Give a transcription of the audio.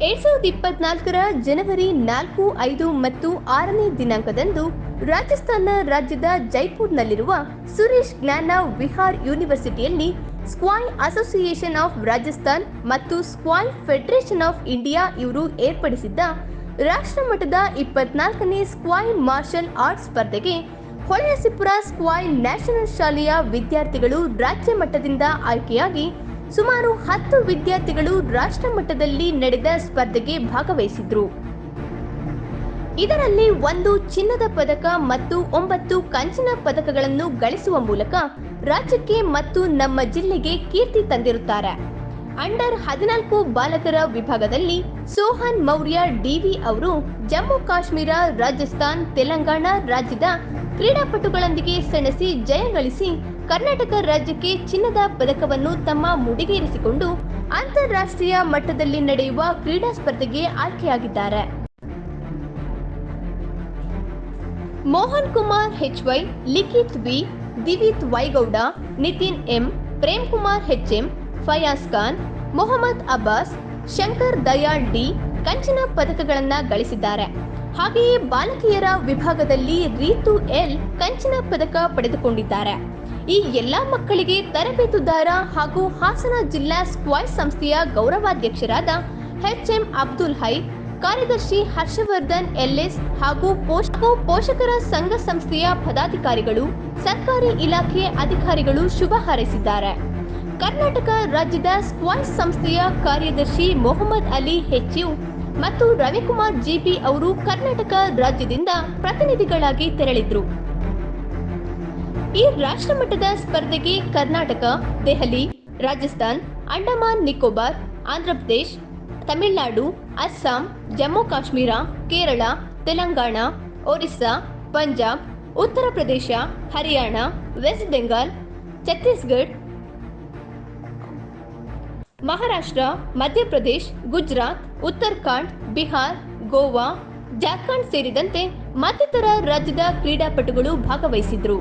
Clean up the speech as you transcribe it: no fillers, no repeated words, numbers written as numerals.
2024ರ ಜನವರಿ 4, 5 ಮತ್ತು 6ನೇ ದಿನಾಂಕದಂದು ರಾಜಸ್ಥಾನ ರಾಜ್ಯದ ಜೈಪುರ್ನಲ್ಲಿರುವ ಸುರೇಶ್ ಜ್ಞಾನ ವಿಹಾರ್ ಯೂನಿವರ್ಸಿಟಿಯಲ್ಲಿ ಸ್ಕ್ವಾಯ್ ಅಸೋಸಿಯೇಷನ್ ಆಫ್ ರಾಜಸ್ಥಾನ್ ಮತ್ತು ಸ್ಕ್ವಾಯ್ ಫೆಡರೇಷನ್ ಆಫ್ ಇಂಡಿಯಾ ಇವರು ಏರ್ಪಡಿಸಿದ್ದ ರಾಷ್ಟ್ರಮಟ್ಟದ 24ನೇ ಸ್ಕ್ವಾಯ್ ಮಾರ್ಷಲ್ ಆರ್ಟ್ಸ್ ಸ್ಪರ್ಧೆಗೆ ಹೊಳೆನರಸೀಪುರ ಸ್ಕ್ವಾಯ್ ನ್ಯಾಷನಲ್ ಶಾಲೆಯ ವಿದ್ಯಾರ್ಥಿಗಳು ರಾಜ್ಯ ಮಟ್ಟದಿಂದ ಆಯ್ಕೆಯಾಗಿ ಸುಮಾರು 10 ವಿದ್ಯಾರ್ಥಿಗಳು ರಾಷ್ಟ್ರ ಮಟ್ಟದಲ್ಲಿ ನಡೆದ ಸ್ಪರ್ಧೆಗೆ ಭಾಗವಹಿಸಿದ್ರು. ಇದರಲ್ಲಿ 1 ಚಿನ್ನದ ಪದಕ ಮತ್ತು 9 ಕಂಚಿನ ಪದಕಗಳನ್ನು ಗಳಿಸುವ ಮೂಲಕ ರಾಜ್ಯಕ್ಕೆ ಮತ್ತು ನಮ್ಮ ಜಿಲ್ಲೆಗೆ ಕೀರ್ತಿ ತಂದಿರುತ್ತಾರೆ. ಅಂಡರ್ 14 ಬಾಲಕರ ವಿಭಾಗದಲ್ಲಿ ಸೋಹನ್ ಮೌರ್ಯ ಡಿವಿ ಅವರು ಜಮ್ಮು ಕಾಶ್ಮೀರ, ರಾಜಸ್ಥಾನ್, ತೆಲಂಗಾಣ ರಾಜ್ಯದ ಕ್ರೀಡಾಪಟುಗಳೊಂದಿಗೆ ಸೆಣಸಿ ಜಯ ಗಳಿಸಿ ಕರ್ನಾಟಕ ರಾಜ್ಯಕ್ಕೆ ಚಿನ್ನದ ಪದಕವನ್ನು ತಮ್ಮ ಮುಡಿಗೇರಿಸಿಕೊಂಡು ಅಂತಾರಾಷ್ಟ್ರೀಯ ಮಟ್ಟದಲ್ಲಿ ನಡೆಯುವ ಕ್ರೀಡಾ ಸ್ಪರ್ಧೆಗೆ ಆಯ್ಕೆಯಾಗಿದ್ದಾರೆ. ಮೋಹನ್ ಕುಮಾರ್ HY, ಲಿಖಿತ್ V, ದಿವಿತ್ ವೈಗೌಡ, Nitin M, Prem Kumar HM, Fayaz Khan, Mohammed Abbas, Shankar Dayal D ಕಂಚಿನ ಪದಕಗಳನ್ನು ಗಳಿಸಿದ್ದಾರೆ. ಹಾಗೆಯೇ ಬಾಲಕಿಯರ ವಿಭಾಗದಲ್ಲಿ ರೀತು L ಕಂಚಿನ ಪದಕ ಪಡೆದುಕೊಂಡಿದ್ದಾರೆ. ಈ ಎಲ್ಲಾ ಮಕ್ಕಳಿಗೆ ತರಬೇತುದಾರ ಹಾಗೂ ಹಾಸನ ಜಿಲ್ಲಾ ಸ್ಕ್ವಾಯ್ ಸಂಸ್ಥೆಯ ಗೌರವಾಧ್ಯಕ್ಷರಾದ HM ಅಬ್ದುಲ್ ಹೈ, ಕಾರ್ಯದರ್ಶಿ ಹರ್ಷವರ್ಧನ್ LS ಹಾಗೂ ಪೋಷಕರ ಸಂಘ ಸಂಸ್ಥೆಯ ಪದಾಧಿಕಾರಿಗಳು, ಸರ್ಕಾರಿ ಇಲಾಖೆ ಅಧಿಕಾರಿಗಳು ಶುಭ ಹಾರೈಸಿದ್ದಾರೆ. ಕರ್ನಾಟಕ ರಾಜ್ಯದ ಸ್ಕ್ವಾಯ್ ಸಂಸ್ಥೆಯ ಕಾರ್ಯದರ್ಶಿ ಮೊಹಮ್ಮದ್ ಅಲಿ HU ಮತ್ತು ರವಿಕುಮಾರ್ GB ಅವರು ಕರ್ನಾಟಕ ರಾಜ್ಯದಿಂದ ಪ್ರತಿನಿಧಿಗಳಾಗಿ ತೆರಳಿದ್ರು. ಈ ರಾಷ್ಟ್ರಮಟ್ಟದ ಸ್ಪರ್ಧೆಗೆ ಕರ್ನಾಟಕ, ದೆಹಲಿ, ರಾಜಸ್ಥಾನ್, ಅಂಡಮಾನ್ ನಿಕೋಬಾರ್, ಆಂಧ್ರಪ್ರದೇಶ್, ತಮಿಳುನಾಡು, ಅಸ್ಸಾಂ, ಜಮ್ಮು ಕಾಶ್ಮೀರ, ಕೇರಳ, ತೆಲಂಗಾಣ, ಒರಿಸ್ಸಾ, ಪಂಜಾಬ್, ಉತ್ತರ ಪ್ರದೇಶ, ಹರಿಯಾಣ, ವೆಸ್ಟ್ ಬೆಂಗಾಲ್, ಛತ್ತೀಸ್ಗಢ, ಮಹಾರಾಷ್ಟ್ರ, ಮಧ್ಯಪ್ರದೇಶ್, ಗುಜರಾತ್, ಉತ್ತರಾಖಂಡ್, ಬಿಹಾರ್, ಗೋವಾ, ಜಾರ್ಖಂಡ್ ಸೇರಿದಂತೆ ಮತ್ತಿತರ ರಾಜ್ಯದ ಕ್ರೀಡಾಪಟುಗಳು ಭಾಗವಹಿಸಿದ್ರು.